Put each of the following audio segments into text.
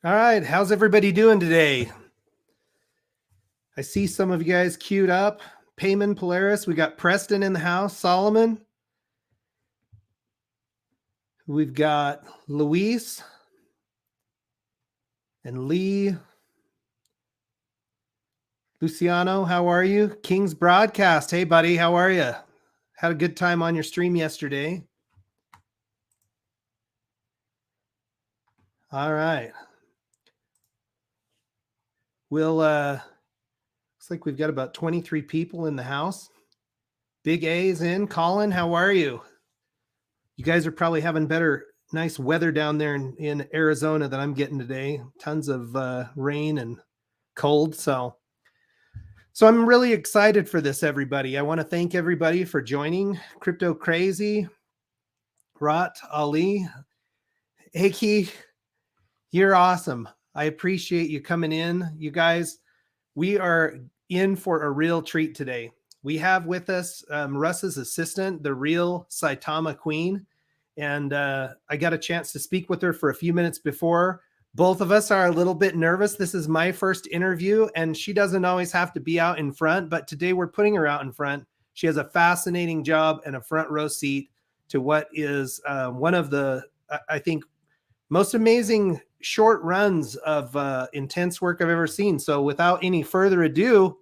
All right, how's everybody doing today? I see some of you guys queued up. Payman, Polaris, we got Preston in the house, Solomon. We've got Luis and Lee. Luciano, how are you? King's Broadcast, hey buddy, how are you? Had a good time on your stream yesterday. All right. We'll, looks like we've got about 23 people in the house. Big A's in. Colin, how are you? You guys are probably having nice weather down there in Arizona than I'm getting today. Tons of rain and cold. So I'm really excited for this, everybody. I want to thank everybody for joining. Crypto Crazy, Rot, Ali, Aki, you're awesome. I appreciate you coming in. You guys, we are in for a real treat today. We have with us Russ's assistant, the real TherealSAITAMAQueen. And I got a chance to speak with her for a few minutes before. Both of us are a little bit nervous. This is my first interview, and she doesn't always have to be out in front, but today we're putting her out in front. She has a fascinating job and a front row seat to what is one of the, I think, most amazing short runs of intense work I've ever seen. So without any further ado,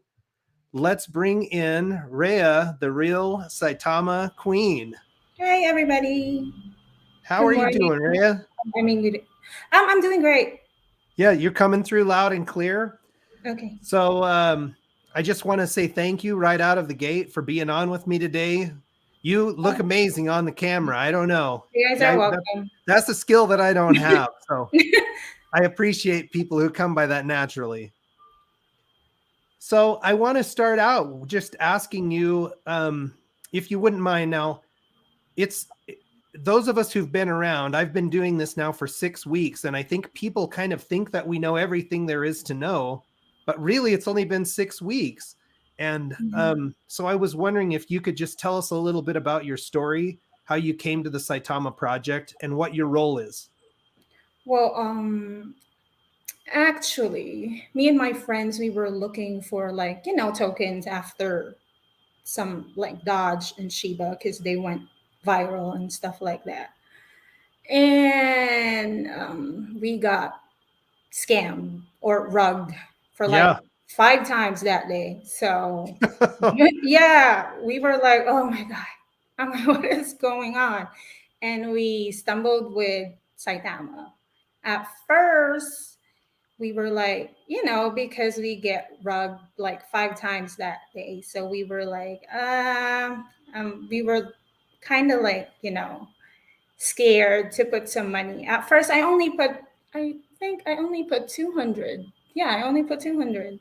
let's bring in Rhea, the real TherealSAITAMAQueen. Hey, everybody. How are you doing, Rhea? I'm doing great. Yeah, you're coming through loud and clear. Okay. So I just want to say thank you right out of the gate for being on with me today. You look amazing on the camera. I don't know. You guys are welcome. That's a skill that I don't have. So I appreciate people who come by that naturally. So I want to start out just asking you, if you wouldn't mind now, those of us who've been around, I've been doing this now for 6 weeks, and I think people kind of think that we know everything there is to know, but really it's only been 6 weeks. And so I was wondering if you could just tell us a little bit about your story, how you came to the Saitama project, and what your role is. Well, actually, me and my friends, we were looking for tokens after some like Dodge and Shiba because they went viral and stuff like that. And we got scammed or rugged for like 5 times that day. So yeah, we were like, oh my God, what is going on? And we stumbled with Saitama. At first, we were like, because we get rugged like 5 times that day. So we were like, we were kind of like, scared to put some money. At first, I think I only put 200. Yeah, I only put 200.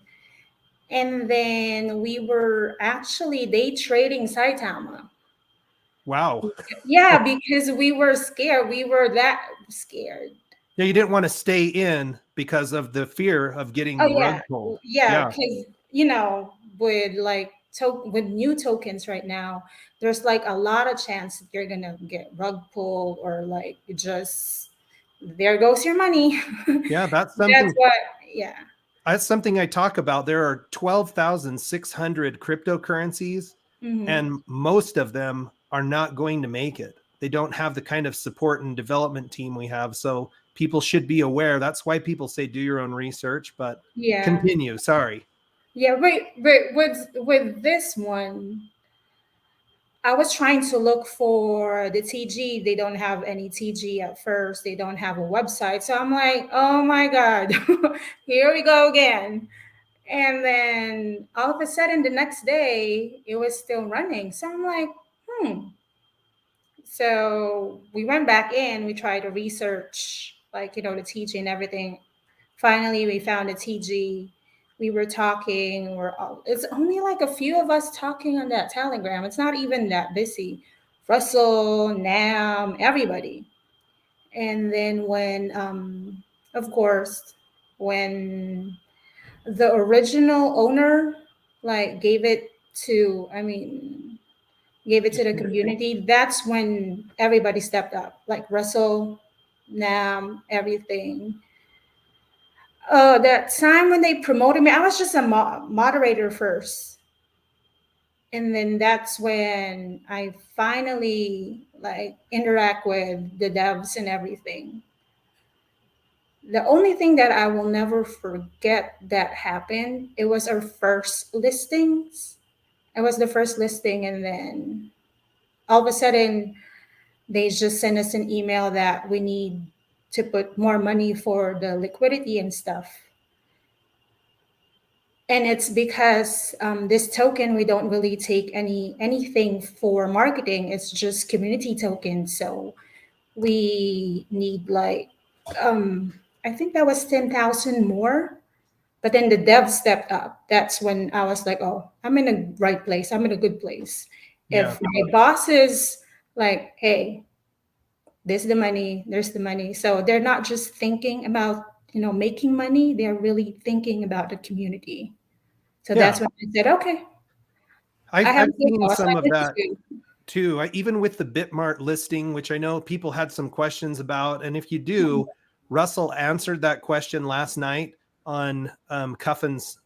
And then we were actually day trading Saitama. Wow. Yeah, because we were scared. We were that scared. Yeah, you didn't want to stay in because of the fear of getting rug pulled. Yeah, because with new tokens right now, there's like a lot of chance that you're gonna get rug pulled or like just there goes your money. Yeah, that's something. Yeah. That's something I talk about. There are 12,600 cryptocurrencies, and most of them are not going to make it. They don't have the kind of support and development team we have. So people should be aware. That's why people say do your own research, but continue. Sorry. Yeah, with this one, I was trying to look for the TG. They don't have any TG at first. They don't have a website. So I'm like, oh my God, here we go again. And then all of a sudden, the next day, it was still running. So I'm like, So we went back in. We tried to research, like, the TG and everything. Finally, we found a TG. We were talking. It's only like a few of us talking on that Telegram. It's not even that busy. Russell, Nam, everybody. And then of course, when the original owner like gave it to the community, that's when everybody stepped up, like Russell, Nam, everything. That time when they promoted me, I was just a moderator first, and then that's when I finally like interact with the devs and everything. The only thing that I will never forget that happened, it was our first listings. It was the first listing, and then all of a sudden they just sent us an email that we need to put more money for the liquidity and stuff. And it's because this token, we don't really take anything for marketing. It's just community token. So we need like I think that was 10,000 more. But then the dev stepped up. That's when I was like, oh, I'm in a right place. I'm in a good place. Yeah. If my boss is like, hey, this is the money, there's the money. So they're not just thinking about, making money. They're really thinking about the community. So Yeah. that's when I said, okay, I I've have a good seen boss. some Like, of this is that good. too. Even with the Bitmart listing, which I know people had some questions about. And if you do, Russell answered that question last night on Cuffin's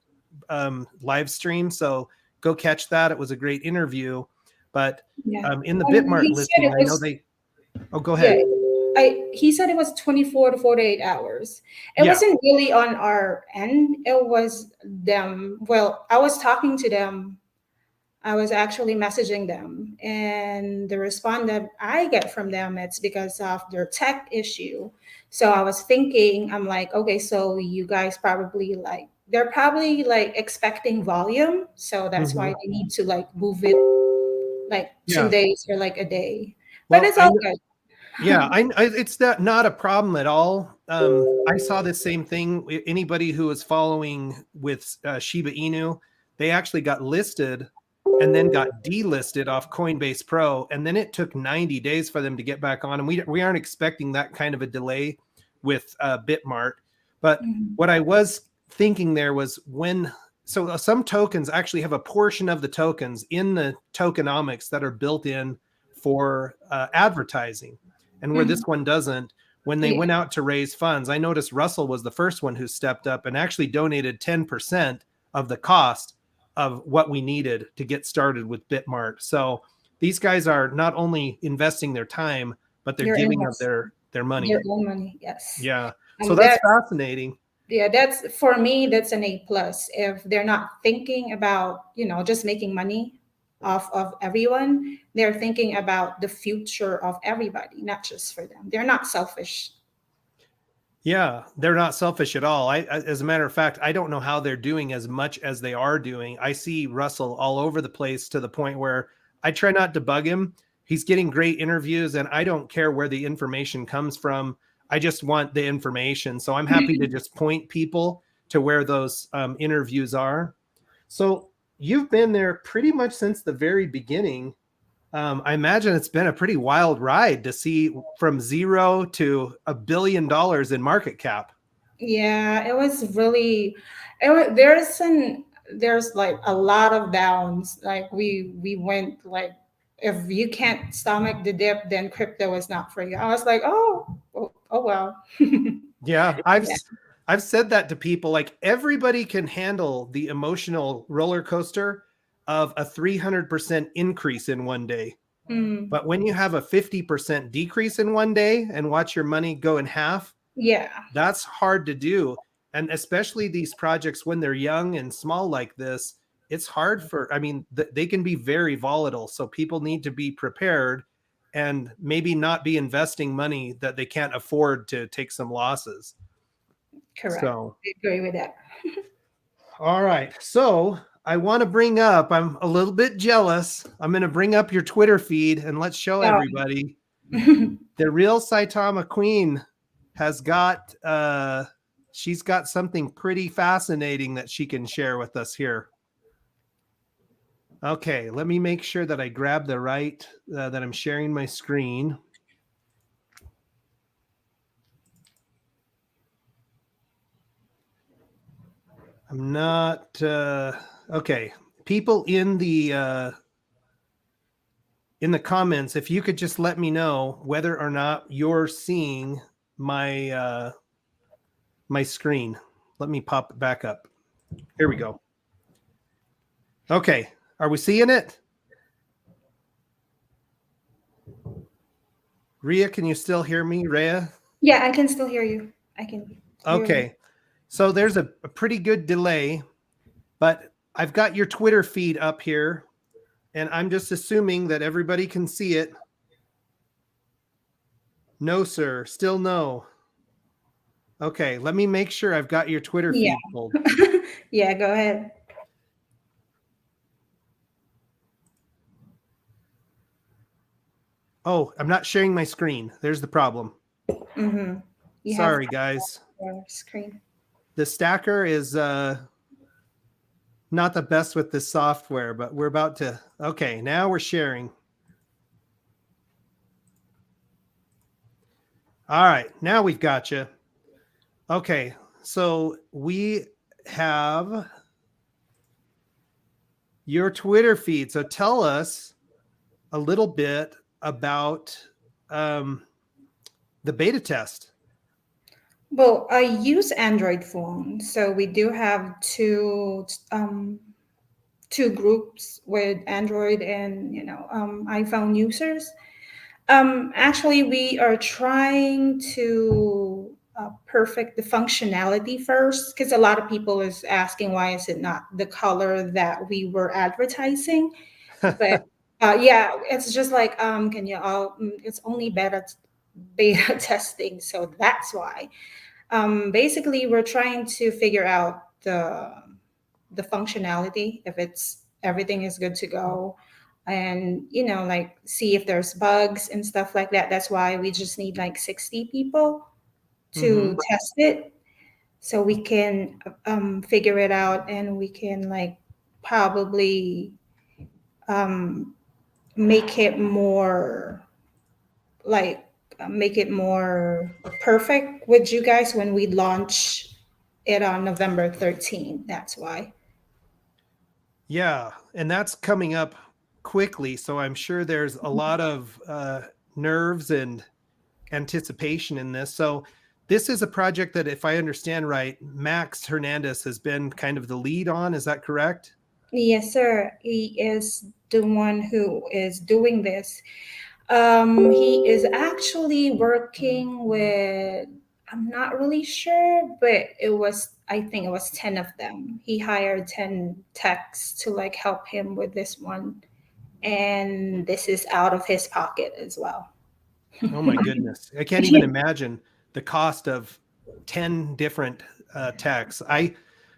live stream. So go catch that. It was a great interview. But Yeah. in the And Bitmart he said listing, it I know was, they, oh, go yeah, ahead. he said it was 24 to 48 hours. It Yeah. wasn't really on our end. It was them. Well, I was talking to them. I was actually messaging them, and the response that I get from them, it's because of their tech issue. So I was thinking, I'm like, okay, so you guys probably like, they're probably like expecting volume, so that's why Mhm. they need to like move it like two Yeah. days or like a day. But Well, it's all good. yeah, it's not a problem at all. I saw the same thing. Anybody who was following with Shiba Inu, they actually got listed and then got delisted off Coinbase Pro, and then it took 90 days for them to get back on. And we aren't expecting that kind of a delay with Bitmart. But Mhm. what I was thinking there was some tokens actually have a portion of the tokens in the tokenomics that are built in for advertising, and where this Mhm. one doesn't. When they Yeah, went out to raise funds, I noticed Russell was the first one who stepped up and actually donated 10% of the cost of what we needed to get started with Bitmart. So these guys are not only investing their time, but they're you're giving of investing their their money. own money. Yes. Yeah. So that's That, fascinating. yeah, that's for me, that's an A plus. If they're not thinking about, just making money off of everyone, they're thinking about the future of everybody, not just for them. They're not selfish. Yeah, they're not selfish at all. As a matter of fact, I don't know how they're doing as much as they are doing. I see Russell all over the place to the point where I try not to bug him. He's getting great interviews, and I don't care where the information comes from. I just want the information. So I'm happy to just point people to where those interviews are. So you've been there pretty much since the very beginning. I imagine it's been a pretty wild ride to see from zero to $1 billion in market cap. Yeah, it was really, there's like a lot of downs. Like we went like, if you can't stomach the dip, then crypto is not for you. I was like, oh well. Yeah, Yeah. I've said that to people. Like everybody can handle the emotional roller coaster of a 300% increase in one day. Mm, But when you have a 50% decrease in one day and watch your money go in half, yeah, that's hard to do. And especially these projects when they're young and small like this, it's hard for, I mean, they can be very volatile. So people need to be prepared and maybe not be investing money that they can't afford to take some losses. correct. So, I agree with that. all right. So I want to bring up, I'm a little bit jealous. I'm going to bring up your Twitter feed and let's show everybody. The real Saitama Queen has got she's got something pretty fascinating that she can share with us here. Okay, let me make sure that I grab the right that I'm sharing my screen. I'm not okay. People in the comments, if you could just let me know whether or not you're seeing my my screen. Let me pop it back up. Here we go. Okay. Are we seeing it? Rhea, can you still hear me, Rhea? Yeah, I can still hear you. I can. Okay. So there's a pretty good delay, but I've got your Twitter feed up here, and I'm just assuming that everybody can see it. No, sir. Still no. Okay. Let me make sure I've got your Twitter feed pulled. Yeah, go ahead. Oh, I'm not sharing my screen. There's the problem. Mm-hmm. Sorry, guys. Screen. The stacker is not the best with this software, but we're about to. Okay, now we're sharing. All right, now we've got you. Okay, so we have your Twitter feed. So tell us a little bit about the beta test. Well, I use Android phone, so we do have two groups with Android and iPhone users. Actually, we are trying to perfect the functionality first because a lot of people is asking why is it not the color that we were advertising. But yeah, it's just like can you all? It's only beta testing, so that's why. Basically, we're trying to figure out the functionality if it's everything is good to go, and like see if there's bugs and stuff like that. That's why we just need like 60 people to test it, so we can figure it out, and we can like probably um, make it more like make it more perfect with you guys when we launch it on November 13th. That's why. Yeah, and that's coming up quickly, so I'm sure there's a lot of nerves and anticipation in this. So this is a project that, if I understand right, Max Hernandez has been kind of the lead on. Is that correct? Yes, sir. He is the one who is doing this. He is actually working with, I'm not really sure, but I think it was 10 of them. He hired 10 techs to like help him with this one. And this is out of his pocket as well. Oh my goodness. I can't even imagine the cost of 10 different techs. I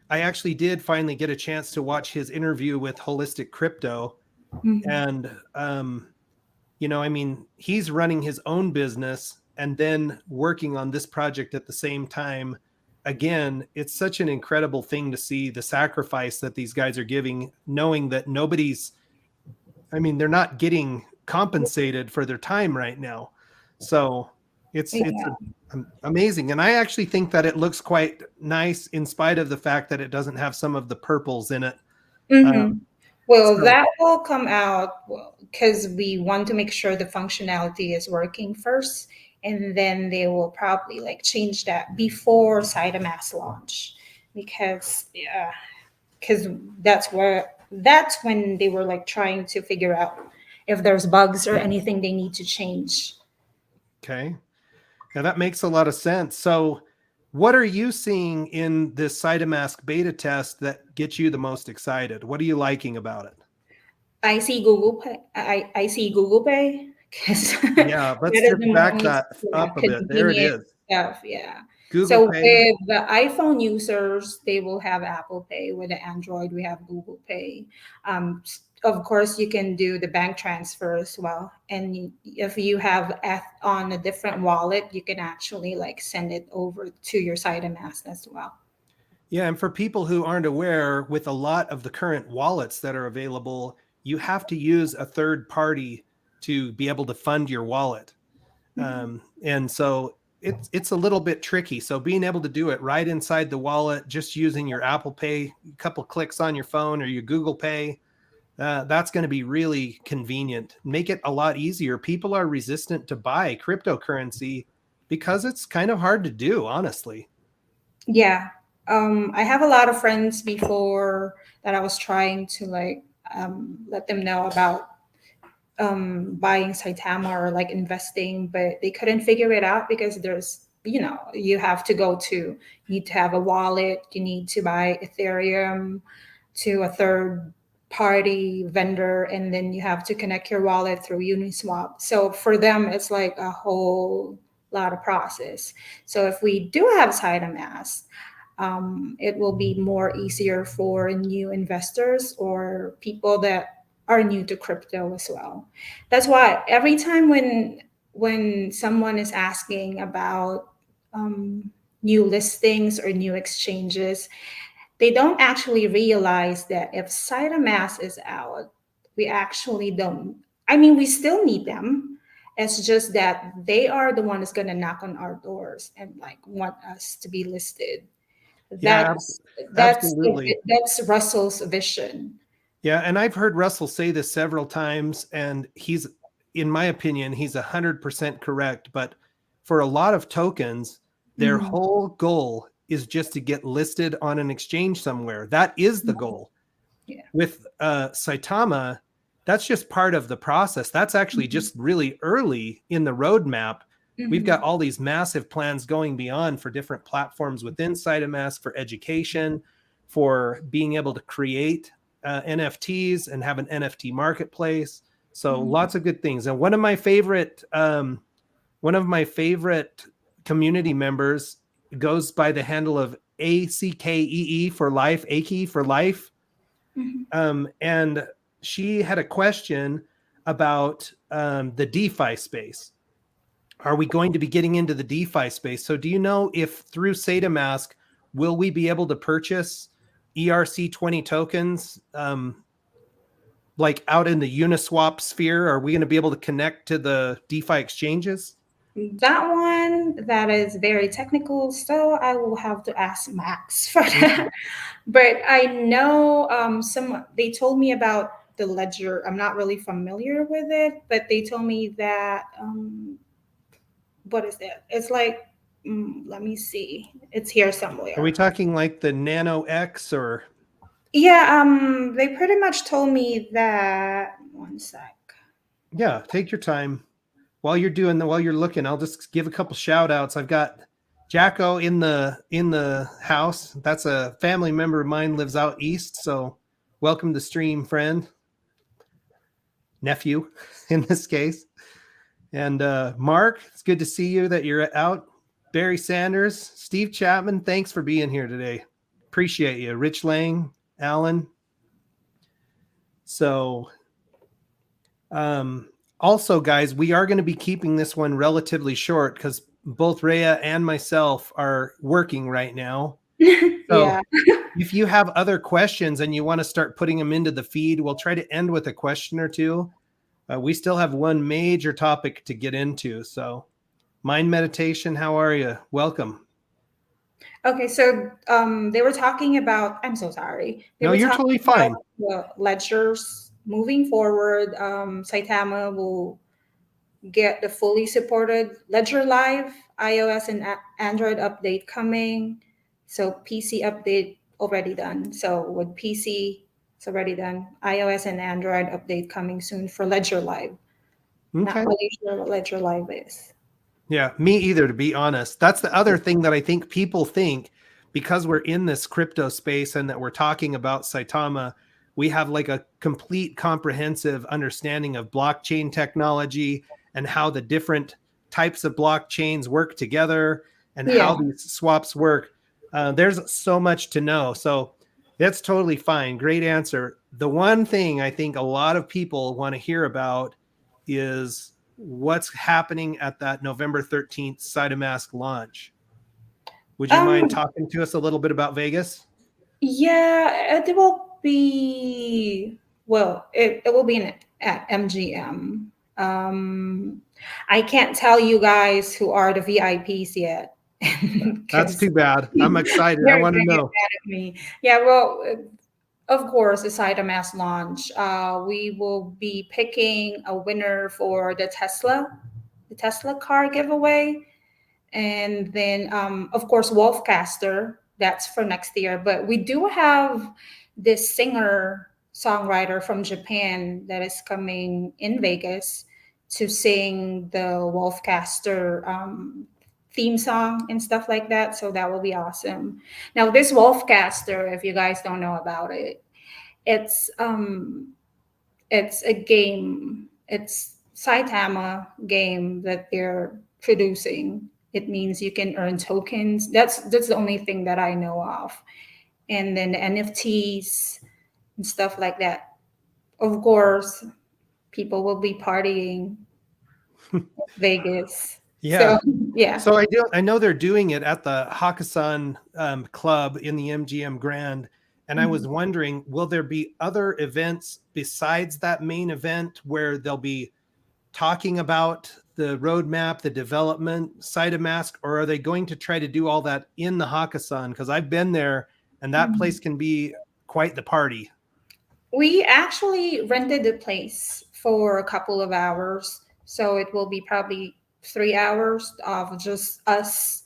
actually did finally get a chance to watch his interview with Holistic Crypto. And, I mean, he's running his own business and then working on this project at the same time. Again, it's such an incredible thing to see the sacrifice that these guys are giving, knowing that they're not getting compensated for their time right now. So it's amazing. And I actually think that it looks quite nice in spite of the fact that it doesn't have some of the purples in it. That will come out because we want to make sure the functionality is working first, and then they will probably like change that before Saitama's launch, because that's when they were like trying to figure out if there's bugs or anything they need to change. Okay. Now that makes a lot of sense. So what are you seeing in this Saitama beta test that gets you the most excited? What are you liking about it? I see Google Pay. I see Google Pay because yeah, let's strip back that up a bit. There it is. Stuff, yeah. Google Pay. With the iPhone users, they will have Apple Pay. With the Android, we have Google Pay. Of course, you can do the bank transfer as well. And if you have on a different wallet, you can actually like send it over to your Saitama as well. Yeah, and for people who aren't aware, with a lot of the current wallets that are available, you have to use a third party to be able to fund your wallet. And so it's a little bit tricky. So being able to do it right inside the wallet, just using your Apple Pay, a couple clicks on your phone or your Google Pay, that's going to be really convenient. Make it a lot easier. People are resistant to buy cryptocurrency because it's kind of hard to do, honestly. Yeah. I have a lot of friends before that I was trying to like let them know about buying Saitama or like investing, but they couldn't figure it out because there's, you have to you need to have a wallet, you need to buy Ethereum to a third party vendor, and then you have to connect your wallet through Uniswap. So for them, it's like a whole lot of process. So if we do have SideMask, it will be more easier for new investors or people that are new to crypto as well. That's why every time when someone is asking about new listings or new exchanges, they don't actually realize that if SideMask is out, we actually don't. I mean, we still need them. It's just that they are the one that's going to knock on our doors and like want us to be listed. Yeah, That's absolutely. that's Russell's vision. Yeah, and I've heard Russell say this several times, and he's, in my opinion, he's 100% correct. But for a lot of tokens, their Mhm. whole goal is just to get listed on an exchange somewhere. That is the goal. Yeah. With Saitama, that's just part of the process. That's actually just really early in the roadmap. We've got Mhm. all these massive plans going beyond for different platforms within Saitamask, for education, for being able to create NFTs and have an NFT marketplace. So Mhm. lots of good things. And one of my favorite community members goes by the handle of ACKEE for life, AKE for life. Mhm. And she had a question about the DeFi space. Are we going to be getting into the DeFi space? So do you know if through SAITAMASK, will we be able to purchase ERC20 tokens like out in the Uniswap sphere? Are we going to be able to connect to the DeFi exchanges? That one that is very technical, so I will have to ask Max for Okay. that. But I know they told me about the ledger. I'm not really familiar with it, but they told me that what is it? It's like let me see. It's here Are we somewhere. talking like the Nano X or? Yeah, they pretty much told me that one sec. Yeah, take your time. While you're looking, I'll just give a couple shout outs. I've got Jacko in the house. That's a family member of mine, lives out east. So welcome to stream, friend, nephew, in this case. And Mark, it's good to see you that you're out. Barry Sanders, Steve Chapman, thanks for being here today. Appreciate you. Rich Lang, Alan. So also, guys, we are going to be keeping this one relatively short because both Rhea and myself are working right now. So Yeah. if you have other questions and you want to start putting them into the feed, we'll try to end with a question or two. We still have one major topic to get into. So, mind meditation, how are you? Welcome. Okay, so they were talking about, I'm so sorry. They No, were you're talking totally about fine. the ledgers moving forward. Saitama will get the fully supported Ledger Live iOS and Android update coming. So PC update already done. So with PC, it's already done. iOS and Android update coming soon for Ledger Live. Not Okay. really sure what Ledger Live is. Yeah, me either, to be honest. That's the other thing that I think people think, because we're in this crypto space and that we're talking about Saitama, we have like a complete comprehensive understanding of blockchain technology and how the different types of blockchains work together and Yeah. how these swaps work. There's so much to know. So that's totally fine. Great answer. The one thing I think a lot of people want to hear about is what's happening at that November 13th SideMask launch. Would you mind Um, talking to us a little bit about Vegas? yeah, it will be it will be at MGM. I can't tell you guys who are the VIPs yet That's because too bad. I'm excited. I they're want to gonna get know. mad at me. Yeah, well, of course, aside a mass launch, we will be picking a winner for the Tesla car giveaway, and then of course Wolfcaster. that's for next year. But we do have this singer songwriter from Japan that is coming in Vegas to sing the Wolfcaster theme song and stuff like that. So that will be awesome. Now, this Wolfcaster, if you guys don't know about it, it's it's a game. It's Saitama game that they're producing. It means you can earn tokens. That's the only thing that I know of. And then the NFTs and stuff like that. Of course, people will be partying in Vegas. Yeah. So yeah. So I know they're doing it at the Hakkasan Club in the MGM Grand. And I was wondering, will there be other events besides that main event where they'll be talking about the roadmap, the development, Saitamask, or are they going to try to do all that in the Hakkasan? Because I've been there and that place can be quite the party. We actually rented the place for a couple of hours. So it will be probably 3 hours of just us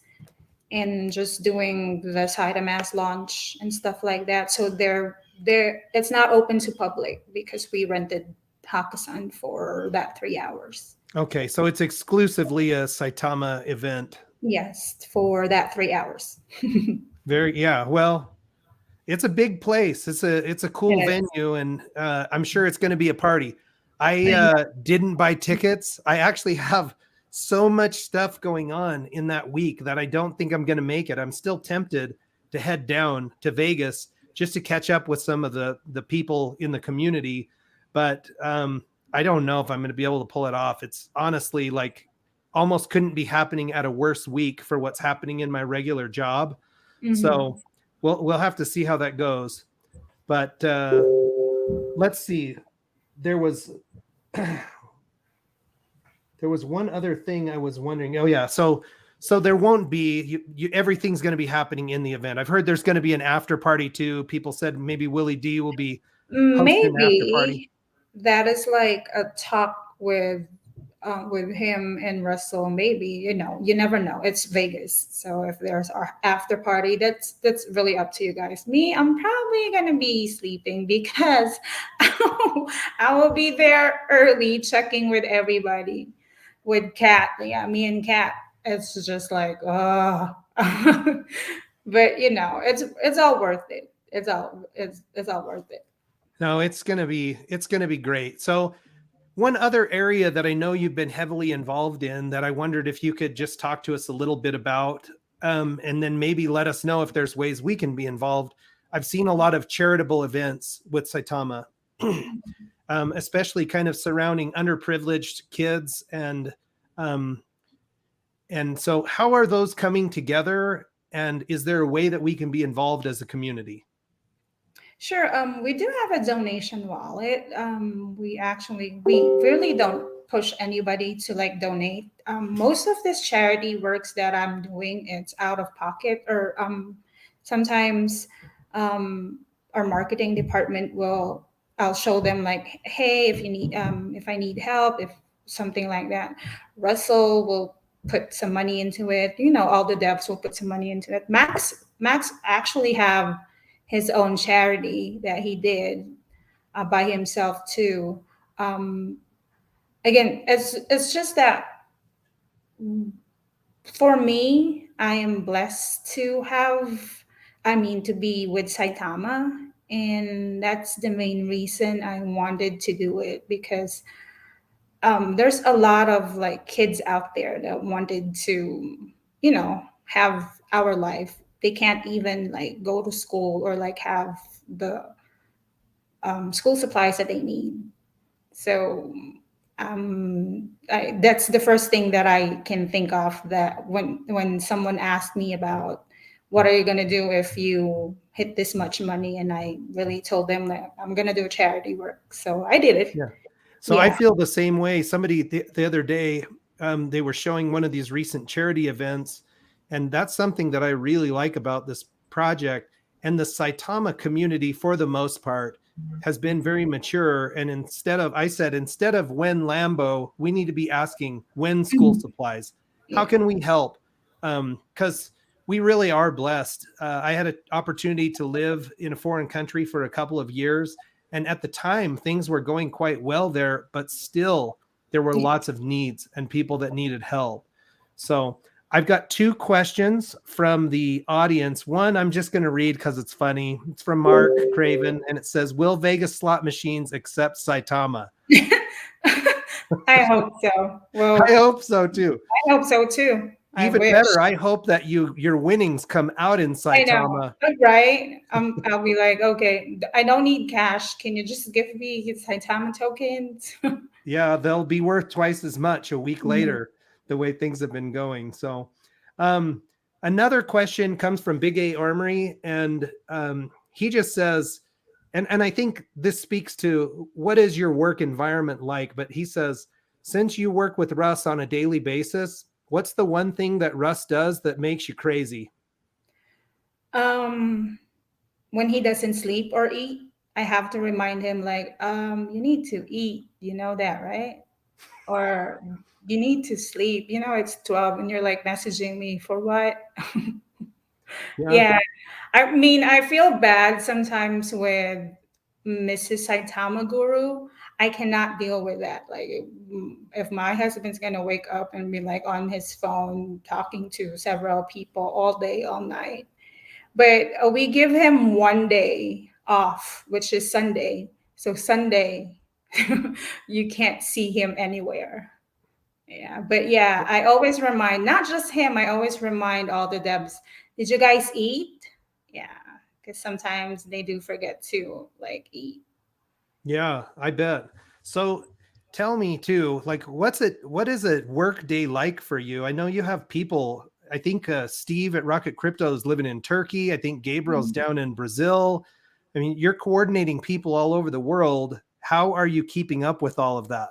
and just doing the Saitama's launch and stuff like that. So it's not open to public because we rented Hakkasan for that 3 hours. Okay, so it's exclusively a Saitama event. Yes, for that 3 hours. Yeah. Well, it's a big place. It's a cool venue, and I'm sure it's going to be a party. I didn't buy tickets. I actually have so much stuff going on in that week that I don't think I'm going to make it. I'm still tempted to head down to Vegas just to catch up with some of the people in the community, but I don't know if I'm going to be able to pull it off. It's honestly like almost couldn't be happening at a worse week for what's happening in my regular job. Mm-hmm. So we'll have to see how that goes. But let's see. There was one other thing I was wondering. Oh yeah, so there won't be everything's going to be happening in the event. I've heard there's going to be an after party too. People said maybe Willie D will be hosting an after party. That is like a talk with him and Russell. Maybe, you never know. It's Vegas, so if there's our after party, that's really up to you guys. Me, I'm probably gonna be sleeping because I will be there early, checking with everybody. With Kat, yeah, me and Kat, it's just like, but it's all worth it. It's all worth it. No, it's gonna be great. So one other area that I know you've been heavily involved in that I wondered if you could just talk to us a little bit about, and then maybe let us know if there's ways we can be involved. I've seen a lot of charitable events with Saitama, especially kind of surrounding underprivileged kids. And so how are those coming together? And is there a way that we can be involved as a community? Sure. We do have a donation wallet. We really don't push anybody to like donate. Most of this charity works that I'm doing, it's out of pocket, or sometimes our marketing department I'll show them like, hey, if you need, if I need help, if something like that, Russell will put some money into it. All the devs will put some money into it. Max actually have his own charity that he did by himself too. Again, it's just that for me, I am blessed to be with Saitama, and that's the main reason I wanted to do it, because there's a lot of like kids out there that wanted to, have our life. They can't even like go to school or like have the school supplies that they need. So that's the first thing that I can think of, that when someone asked me about what are you going to do if you hit this much money, and I really told them that I'm going to do charity work. So I did it. Yeah. So I feel the same way. Somebody the other day, they were showing one of these recent charity events, and that's something that I really like about this project. And the Saitama community, for the most part, has been very mature. And instead of when Lambo, we need to be asking when school supplies. How can we help? Because we really are blessed. I had an opportunity to live in a foreign country for a couple of years. And at the time, things were going quite well there, but still there were lots of needs and people that needed help. So I've got two questions from the audience. One I'm just going to read because it's funny. It's from Mark Craven, and it says, will Vegas slot machines accept Saitama? I hope so. Well, I hope so too. I hope so too. Even better, I hope that your winnings come out in Saitama. I know, right? I'll be like, okay, I don't need cash. Can you just give me his Saitama tokens? Yeah, they'll be worth twice as much a week later, the way things have been going. So, another question comes from Big A Armory, and he just says, and I think this speaks to what is your work environment like, but he says, since you work with Russ on a daily basis, what's the one thing that Russ does that makes you crazy? When he doesn't sleep or eat, I have to remind him like, you need to eat, you know that, right? Or you need to sleep. You know, it's 12 and you're like messaging me for what? Yeah. I mean, I feel bad sometimes with Mrs. Saitama Guru. I cannot deal with that. Like, if my husband's gonna wake up and be like on his phone talking to several people all day, all night, but we give him one day off, which is Sunday. So Sunday, you can't see him anywhere. Yeah, but yeah, I always remind not just him. I always remind all the Debs. Did you guys eat? Yeah, because sometimes they do forget to like eat. Yeah, I bet. So tell me too, like what is a work day like for you? I know you have people, I think Steve at Rocket Crypto is living in Turkey. I think Gabriel's down in Brazil. I mean, you're coordinating people all over the world. How are you keeping up with all of that?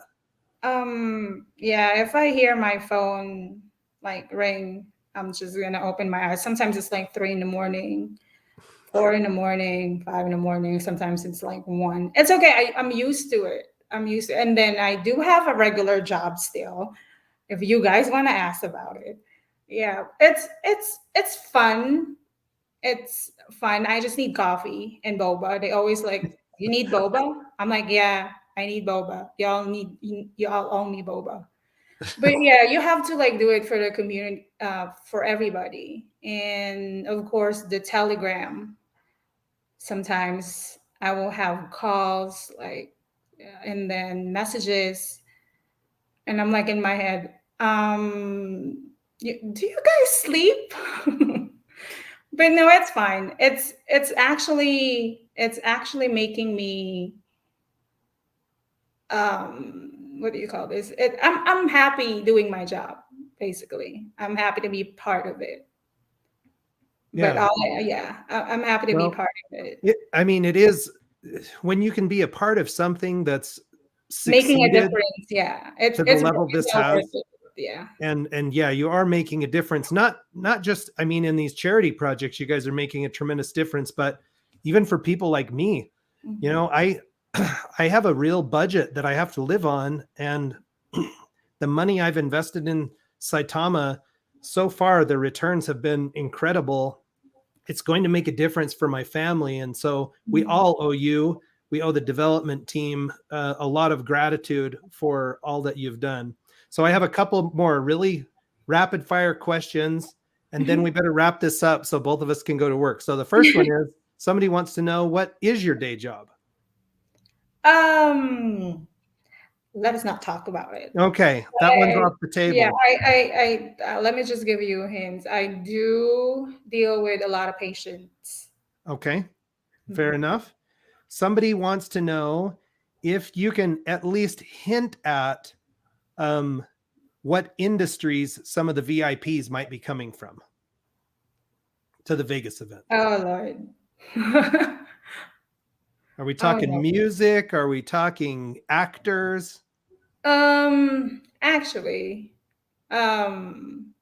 Yeah, if I hear my phone like ring, I'm just gonna open my eyes. Sometimes it's like 3 in the morning, 4 in the morning, 5 in the morning. Sometimes it's like 1. It's okay. I'm used to it. I'm used to it. And then I do have a regular job still. If you guys want to ask about it. Yeah, it's fun. It's fun. I just need coffee and boba. They always like, you need boba? I'm like, yeah, I need boba. Y'all owe me boba. But yeah, you have to like do it for the community, for everybody. And of course, the Telegram. Sometimes I will have calls like, and then messages, and I'm like in my head, do you guys sleep? But no, it's fine. It's actually making me, what do you call this? I'm happy doing my job. Basically, I'm happy to be part of it. But Yeah. I'm happy to be part of it. I mean, it is when you can be a part of something that's Making a succeeded difference. Yeah, to the level this has. Yeah. And yeah, you are making a difference, not just, I mean, in these charity projects you guys are making a tremendous difference, but even for people like me, you know, I have a real budget that I have to live on, and the money I've invested in Saitama so far, the returns have been incredible. It's going to make a difference for my family, and so we all owe you, we owe the development team a lot of gratitude for all that you've done. So I have a couple more really rapid fire questions, and then we better wrap this up so both of us can go to work. So the first one is, somebody wants to know, what is your day job? Let us not talk about it. Okay, that one's off the table. Yeah, I let me just give you hints. I do deal with a lot of patients. Okay, fair enough. Somebody wants to know if you can at least hint at what industries some of the VIPs might be coming from to the Vegas event. Oh Lord. Are we talking music? Are we talking actors? Actually, um,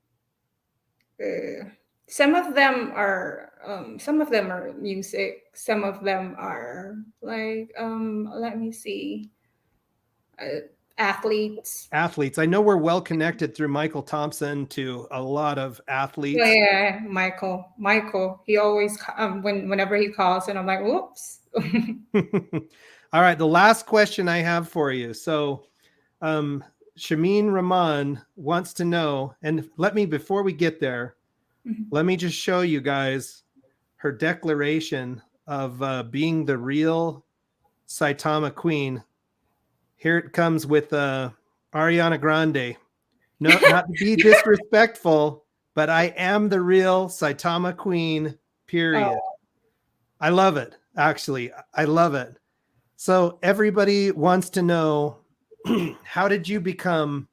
some of them are music. Some of them are like, let me see. athletes. I know we're well connected through Michael Thompson to a lot of athletes. Yeah, Michael. He always whenever he calls, and I'm like, whoops. All right, the last question I have for you. So, Shameen Rahman wants to know, and before we get there, let me just show you guys her declaration of being the real Saitama Queen. Here it comes with Ariana Grande. No, not to be disrespectful, but I am the real Saitama Queen, period. Oh. I love it, actually. I love it. So everybody wants to know, how did you become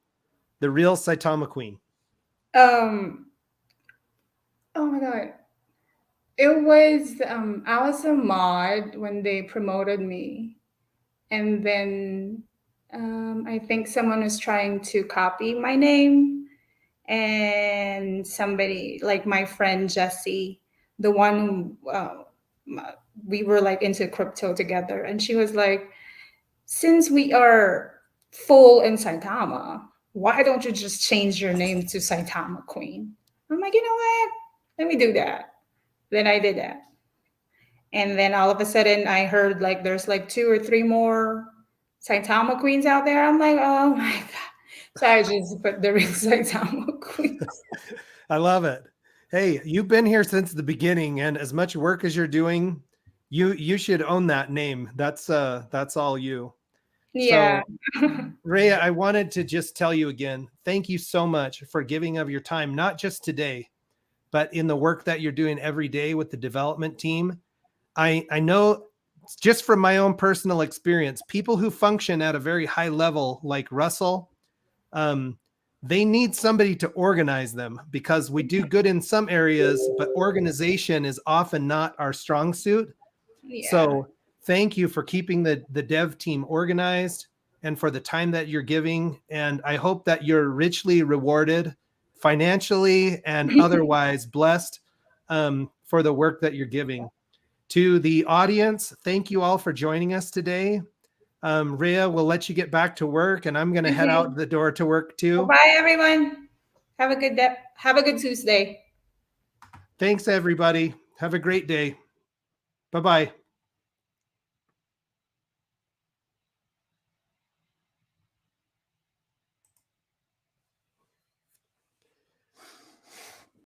the real Saitama Queen? Oh my God. It was, I was a mod when they promoted me. And then I think someone was trying to copy my name. And somebody, like my friend Jessie, the one who we were like into crypto together. And she was like, since we are full in Saitama, why don't you just change your name to Saitama Queen? I'm like, you know what? Let me do that. Then I did that. And then all of a sudden I heard like there's like 2 or 3 more Saitama Queens out there. I'm like, oh my God. So I just put the real Saitama Queen. I love it. Hey, you've been here since the beginning, and as much work as you're doing, you should own that name. That's all you. Yeah. So, Rhea, I wanted to just tell you again, thank you so much for giving of your time, not just today, but in the work that you're doing every day with the development team. I know just from my own personal experience, people who function at a very high level, like Russell, they need somebody to organize them, because we do good in some areas, but organization is often not our strong suit. Yeah. So thank you for keeping the dev team organized and for the time that you're giving. And I hope that you're richly rewarded financially and otherwise blessed for the work that you're giving. To the audience, thank you all for joining us today. Rhea, we'll let you get back to work, and I'm going to head out the door to work too. Well, bye, everyone. Have a good day. Have a good Tuesday. Thanks, everybody. Have a great day. Bye-bye.